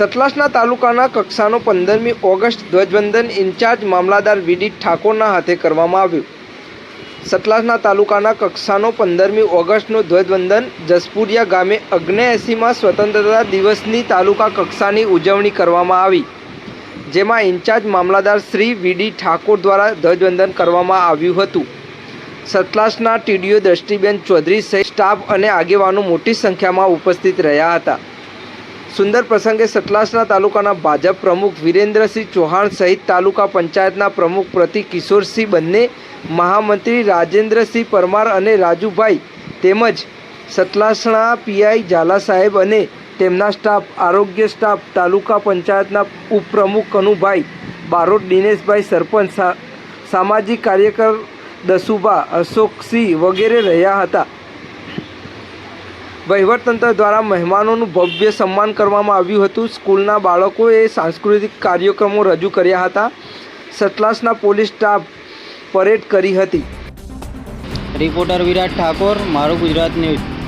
સતલાસના તાલુકાના કક્ષાનો 15મી ઓગસ્ટ ધ્વજવંદન ઇન્ચાર્જ મામલાદાર વીડી ઠાકોરના હાથે કરવામાં આવ્યું। સતલાસના તાલુકાના કક્ષાનો 15મી ઓગસ્ટનું ધ્વજવંદન જસપુરિયા ગામે 79માં સ્વતંત્રતા દિવસની તાલુકા કક્ષાની ઉજવણી કરવામાં આવી, જેમાં ઇન્ચાર્જ મામલાદાર શ્રી વીડી ઠાકોર દ્વારા ધ્વજવંદન કરવામાં આવ્યું હતું। સતલાસના ટીડીઓ દ્રષ્ટિબેન ચૌધરી સહિત સ્ટાફ અને આગેવાનો મોટી સંખ્યામાં ઉપસ્થિત રહ્યા હતા। સુંદર પ્રસંગે સતલાસના તાલુકાના ભાજપ પ્રમુખ વિરેન્દ્રસિંહ ચૌહાણ સહિત તાલુકા પંચાયતના પ્રમુખ પ્રતિક કિશોરસિંહ, બંને મહામંત્રી રાજેન્દ્રસિંહ પરમાર અને રાજુભાઈ તેમજ સતલાસના પીઆઈ ઝાલા સાહેબ અને તેમના સ્ટાફ, આરોગ્ય સ્ટાફ, તાલુકા પંચાયતના ઉપપ્રમુખ કનુભાઈ, બારોટ દિનેશભાઈ, સરપંચ, સામાજિક કાર્યકર દસુભા, અશોકસિંહ વગેરે રહ્યા હતા। વહીવટતંત્ર દ્વારા મહેમાનોનું ભવ્ય સન્માન કરવામાં આવ્યું હતું। સ્કૂલના બાળકોએ સાંસ્કૃતિક કાર્યક્રમો રજૂ કર્યા હતા। સતલાસના પોલીસ સ્ટાફ પરેડ કરી હતી। રિપોર્ટર વિરાટ ઠાકોર, મારું ગુજરાત ન્યૂઝ।